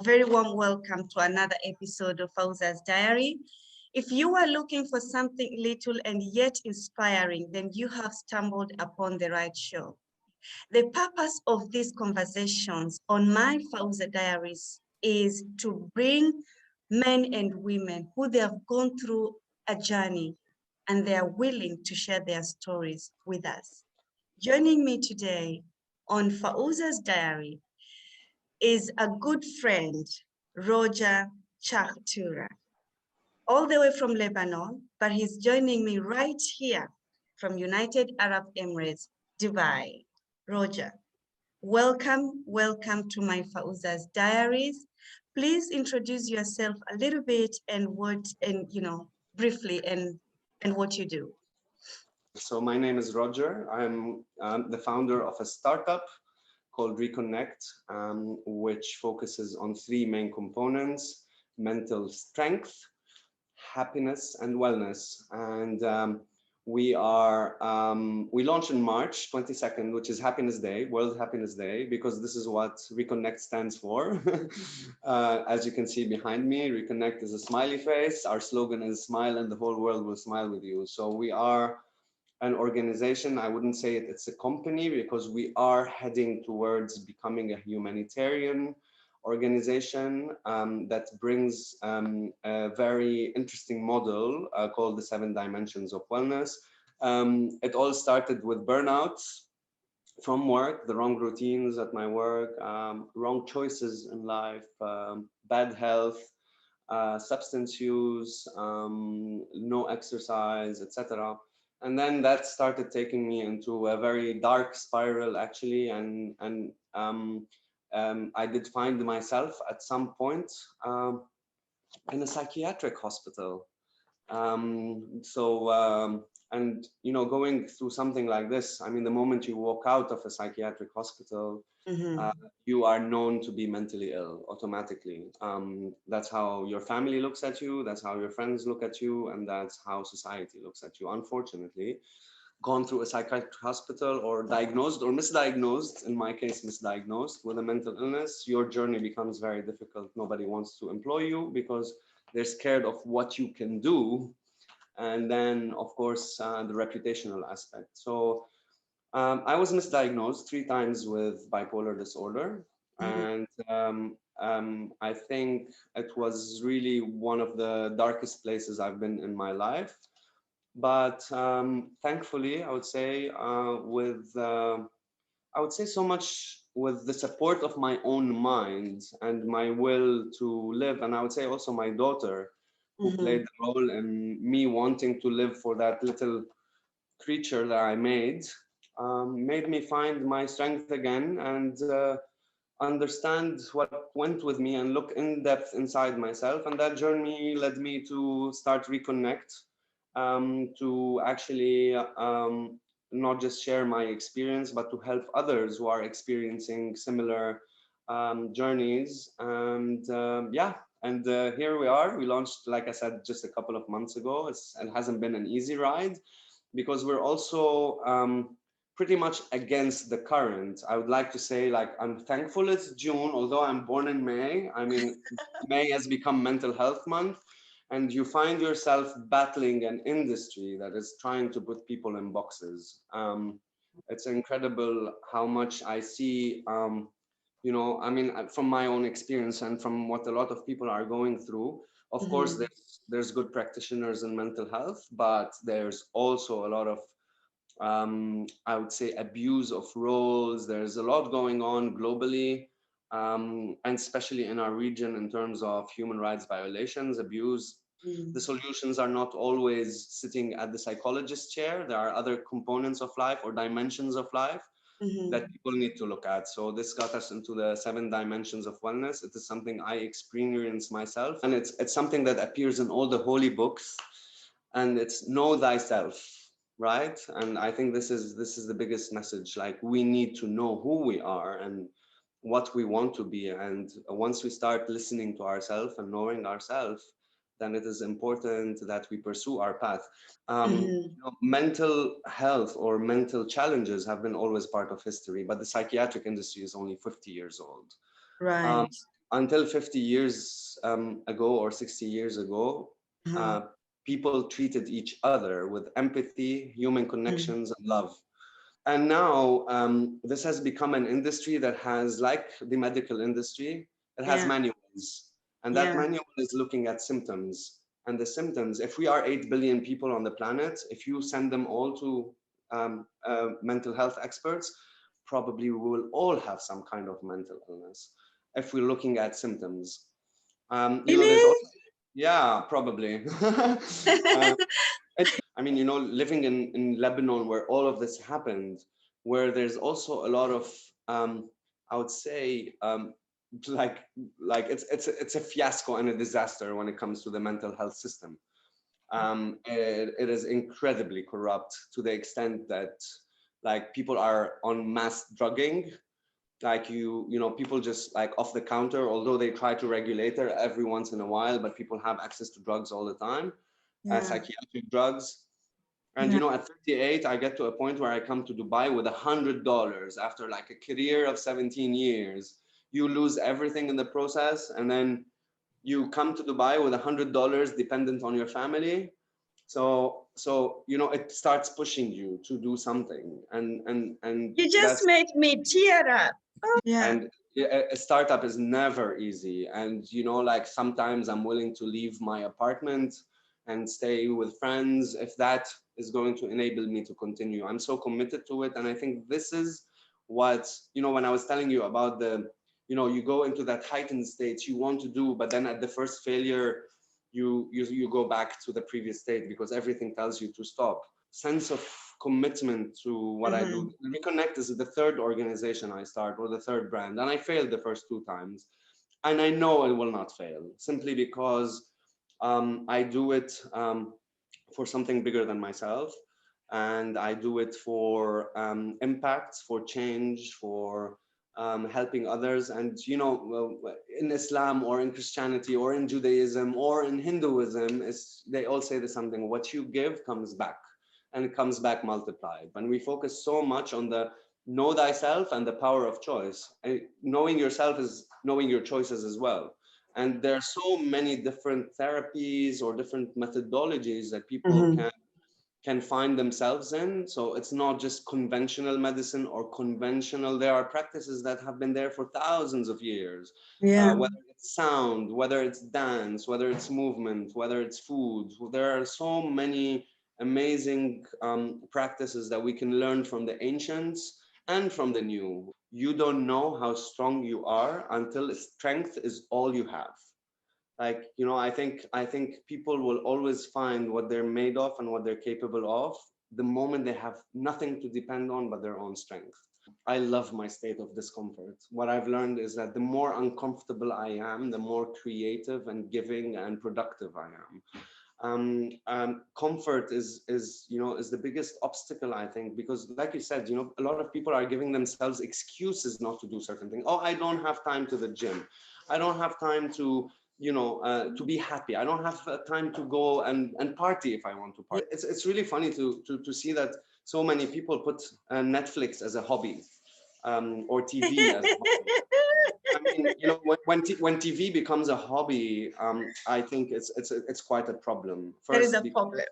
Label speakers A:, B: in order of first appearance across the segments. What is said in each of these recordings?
A: very warm welcome to another episode of FAUZA'S Diary. If you are looking for something little and yet inspiring, then you have stumbled upon the right show. The purpose of these conversations on my FAUZA Diaries is to bring men and women who they have gone through a journey and they are willing to share their stories with us. Joining me today on FAUZA'S Diary is a good friend, Roger Chahtura, all the way from Lebanon, but he's joining me right here from United Arab Emirates, Dubai. Roger, welcome to my FAUZA'S Diaries. Please introduce yourself a little bit and briefly and what you do.
B: So my name is Roger. I'm the founder of a startup called Reconnect, which focuses on three main components: mental strength, happiness, and wellness. And we launched in March 22nd, which is Happiness Day, World Happiness Day, because this is what Reconnect stands for. As you can see behind me, Reconnect is a smiley face. Our slogan is "Smile and the whole world will smile with you." So we are an organization. I wouldn't say it's a company, because we are heading towards becoming a humanitarian organization that brings a very interesting model called the 7 Dimensions of Wellness. It all started with burnout from work, the wrong routines at my work, wrong choices in life, bad health, substance use, no exercise, etc. And then that started taking me into a very dark spiral, actually, and I did find myself at some point in a psychiatric hospital. And going through something like this, I mean, the moment you walk out of a psychiatric hospital, you are known to be mentally ill automatically. That's how your family looks at you, that's how your friends look at you, and that's how society looks at you. Unfortunately, gone through a psychiatric hospital or diagnosed or misdiagnosed, in my case misdiagnosed, with a mental illness, your journey becomes very difficult. Nobody wants to employ you because they're scared of what you can do. And then, of course, the reputational aspect. So I was misdiagnosed 3 times with bipolar disorder. And I think it was really one of the darkest places I've been in my life. But thankfully, I would say so much with the support of my own mind and my will to live. And I would say also my daughter, who played the role in me wanting to live for that little creature that I made me find my strength again and understand what went with me and look in depth inside myself. And that journey led me to start Reconnect, to actually not just share my experience, but to help others who are experiencing similar journeys. And here we are. We launched, like I said, just a couple of months ago. It hasn't been an easy ride, because we're also pretty much against the current. I would like to say, like, I'm thankful it's June, although I'm born in May. I mean, May has become Mental Health Month, and you find yourself battling an industry that is trying to put people in boxes. It's incredible how much I see, I mean, from my own experience and from what a lot of people are going through. Of course, there's good practitioners in mental health, but there's also a lot of I would say abuse of roles. There's a lot going on globally, and especially in our region in terms of human rights violations, abuse. The solutions are not always sitting at the psychologist's chair. There are other components of life or dimensions of life that people need to look at. So this got us into the 7 dimensions of wellness. It is something I experience myself, and it's something that appears in all the holy books, and it's know thyself. Right. And I think this is the biggest message. Like, we need to know who we are and what we want to be. And once we start listening to ourselves and knowing ourselves, then it is important that we pursue our path. Mental health or mental challenges have been always part of history, but the psychiatric industry is only 50 years old.
A: Right.
B: until 50 years ago or 60 years ago,
A: Uh-huh.
B: uh, people treated each other with empathy, human
A: Mm.
B: connections, and love. And now this has become an industry that has, like the medical industry, it has
A: Yeah,
B: manuals. And that
A: yeah,
B: manual is looking at symptoms. And the symptoms, if we are 8 billion people on the planet, if you send them all to mental health experts, probably we will all have some kind of mental illness if we're looking at symptoms. There's
A: really.
B: also, yeah, probably. I mean, living in Lebanon where all of this happened, where there's also a lot of, I would say, like it's a fiasco and a disaster when it comes to the mental health system. It is incredibly corrupt to the extent that like people are on mass drugging. Like people just like off the counter, although they try to regulate it every once in a while, but people have access to drugs all the time,
A: Yeah,
B: psychiatric drugs. And
A: yeah.
B: at 38, I get to a point where I come to Dubai with $100 after like a career of 17 years. You lose everything in the process, and then you come to Dubai with $100 dependent on your family. So it starts pushing you to do something, and
A: You just
B: that's
A: made me tear up. Yeah.
B: and a startup is never easy. And like sometimes I'm willing to leave my apartment and stay with friends if that is going to enable me to continue. I'm so committed to it, and I think this is what, when I was telling you about the, you go into that heightened state you want to do, but then at the first failure you go back to the previous state because everything tells you to stop. Sense of commitment to what I
A: Mm-hmm.
B: do. Reconnect is the third organization I start, or the third brand, and I failed the first two times, and I know it will not fail simply because I do it for something bigger than myself, and I do it for impact, for change, for helping others. And in Islam or in Christianity or in Judaism or in Hinduism, they all say the same thing: what you give comes back, and it comes back multiplied. When we focus so much on the know thyself and the power of choice, knowing yourself is knowing your choices as well. And there are so many different therapies or different methodologies that people
A: Mm-hmm.
B: can find themselves in. So it's not just conventional medicine or conventional. There are practices that have been there for thousands of years,
A: Yeah.
B: whether it's sound, whether it's dance, whether it's movement, whether it's food. There are so many amazing practices that we can learn from the ancients and from the new. You don't know how strong you are until strength is all you have. Like I think people will always find what they're made of and what they're capable of the moment they have nothing to depend on but their own strength. I love my state of discomfort. What I've learned is that the more uncomfortable I am, the more creative and giving and productive I am. Comfort is the biggest obstacle, I think, because like you said, a lot of people are giving themselves excuses not to do certain things. Oh, I don't have time to the gym. I don't have time to to be happy. I don't have time to go and party if I want to
A: Yeah.
B: party. It's really funny to see that so many people put Netflix as a hobby, or TV as a hobby. I mean, when TV becomes a hobby, I think it's quite a problem.
A: There is
B: First,
A: a
B: because
A: problem.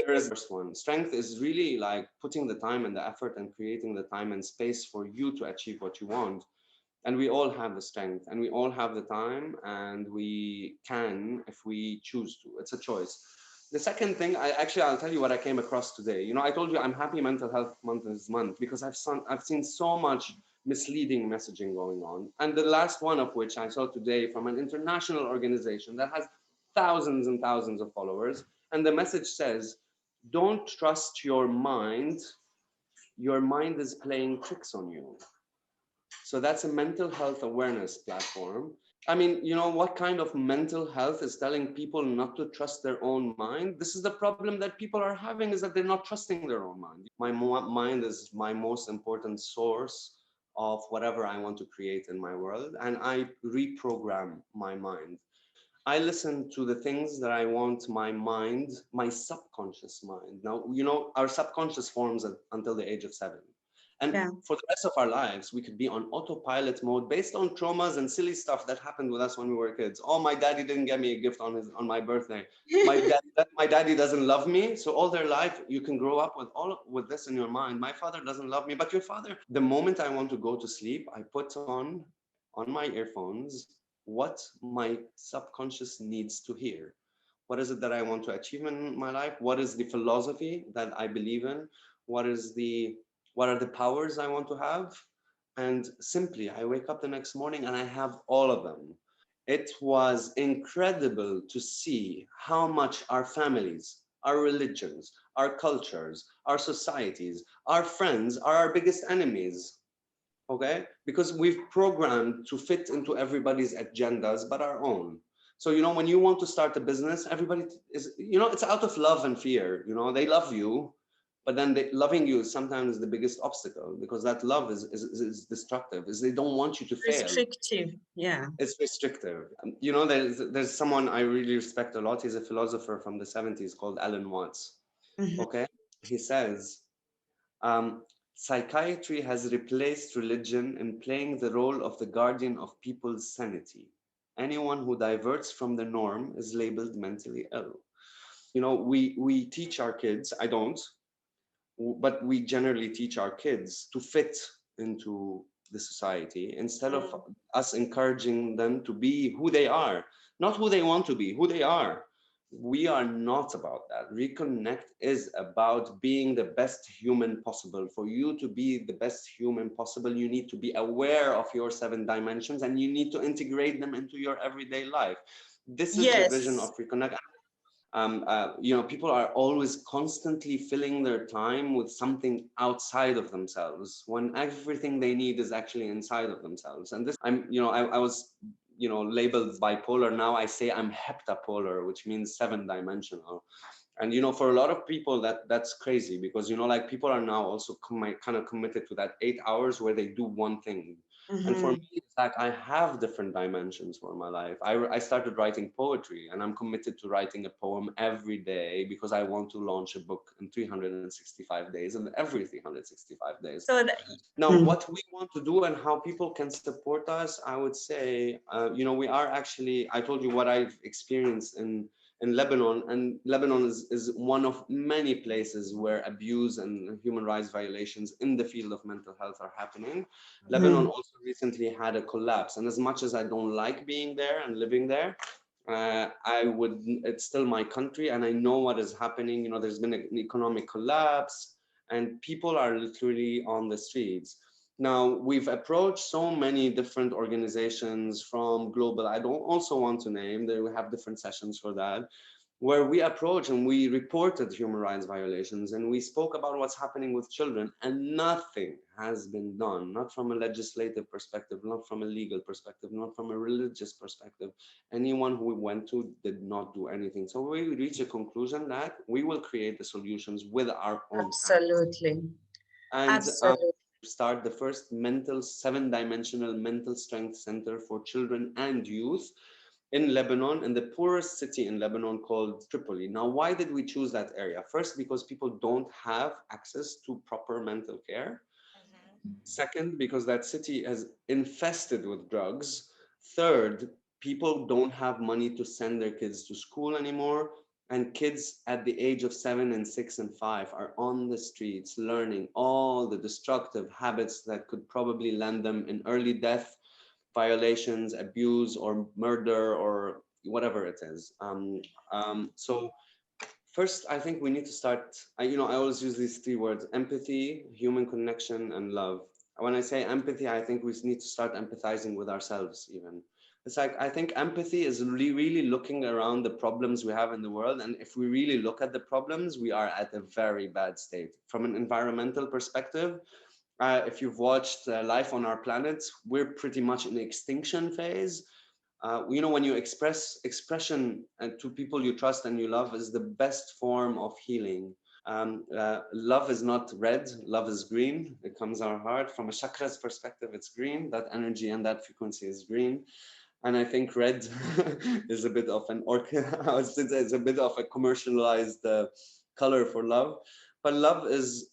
B: there is the first one. Strength is really like putting the time and the effort and creating the time and space for you to achieve what you want. And we all have the strength, and we all have the time, and we can if we choose to. It's a choice. The second thing, I'll tell you what I came across today. I told you I'm happy Mental Health Month this month because I've seen so much misleading messaging going on. And the last one of which I saw today from an international organization that has thousands and thousands of followers. And the message says, don't trust your mind. Your mind is playing tricks on you. So that's a mental health awareness platform. I mean, what kind of mental health is telling people not to trust their own mind? This is the problem that people are having, is that they're not trusting their own mind. My mind is my most important source of whatever I want to create in my world, and I reprogram my mind. I listen to the things that I want my mind, my subconscious mind. Now, our subconscious forms until the age of 7. And
A: Yeah.
B: for the rest of our lives, we could be on autopilot mode based on traumas and silly stuff that happened with us when we were kids. Oh, my daddy didn't get me a gift on my birthday. My daddy doesn't love me. So all their life, you can grow up with this in your mind. My father doesn't love me, but your father. The moment I want to go to sleep, I put on my earphones what my subconscious needs to hear. What is it that I want to achieve in my life? What is the philosophy that I believe in? What is the what are the powers I want to have? And simply, I wake up the next morning and I have all of them. It was incredible to see how much our families, our religions, our cultures, our societies, our friends are our biggest enemies. Okay? Because we've programmed to fit into everybody's agendas but our own. So, when you want to start a business, everybody is, it's out of love and fear. They love you, but then loving you is sometimes the biggest obstacle, because that love is destructive, is they don't want you to fail.
A: Restrictive. Yeah.
B: It's restrictive. There's someone I really respect a lot. He's a philosopher from the 70s called Alan Watts.
A: Mhm.
B: Okay? He says, psychiatry has replaced religion in playing the role of the guardian of people's sanity. Anyone who diverts from the norm is labeled mentally ill. We teach our kids, I don't, but we generally teach our kids to fit into the society instead of
A: Mm.
B: us encouraging them to be who they are, not who they want to be, who they are. We are not about that. Reconnect is about being the best human possible. For you to be the best human possible, you need to be aware of your 7 dimensions and you need to integrate them into your everyday life. This is the vision
A: Yes.
B: of Reconnect. People are always constantly filling their time with something outside of themselves when everything they need is actually inside of themselves. And I was, labeled bipolar. Now I say I'm heptapolar, which means 7 dimensional. And for a lot of people that's crazy, because like people are now also kind of committed to that 8 hours where they do one thing. And for me,
A: Mhm.
B: it's like I have different dimensions for my life. I started writing poetry, and I'm committed to writing a poem every day because I want to launch a book in 365 days, and every 365 days.
A: So that.
B: Now,
A: Mhm.
B: what we want to do and how people can support us, I would say, we are actually, I told you what I've experienced in Lebanon, and Lebanon is one of many places where abuse and human rights violations in the field of mental health are happening. Lebanon
A: Mhm.
B: also recently had a collapse, and as much as I don't like being there and living there, it's still my country, and I know what is happening. There's been an economic collapse, and people are literally on the streets. Now, we've approached so many different organizations from global, I don't also want to name, we have different sessions for that, where we approach and we reported human rights violations and we spoke about what's happening with children, and nothing has been done, not from a legislative perspective, not from a legal perspective, not from a religious perspective. Anyone who we went to did not do anything. So we reached a conclusion that we will create the solutions with our own hands.
A: Absolutely.
B: And
A: Absolutely.
B: start the first 7 dimensional mental strength center for children and youth in Lebanon, in the poorest city in Lebanon called Tripoli. Now, why did we choose that area? First, because people don't have access to proper mental care. Second, because that city is infested with drugs. Third, people don't have money to send their kids to school anymore. And kids at the age of 7 and 6 and 5 are on the streets learning all the destructive habits that could probably land them in early death, violations, abuse, or murder, or whatever it is. So first, I think we need to start. I always use these 3 words: empathy, human connection, and love. When I say empathy, I think we need to start empathizing with ourselves, even. It's like, I think empathy is really looking around the problems we have in the world. And if we really look at the problems, we are at a very bad state. From an environmental perspective, if you've watched Life on Our Planet, we're pretty much in extinction phase. When you expression to people you trust and you love is the best form of healing. Love is not red, love is green. It comes our heart. From a chakras perspective, it's green. That energy and that frequency is green. And I think red is a bit of an orchid. It's a bit of a commercialized color for love. but love is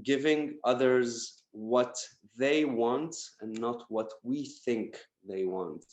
B: giving others what they want and not what we think they want.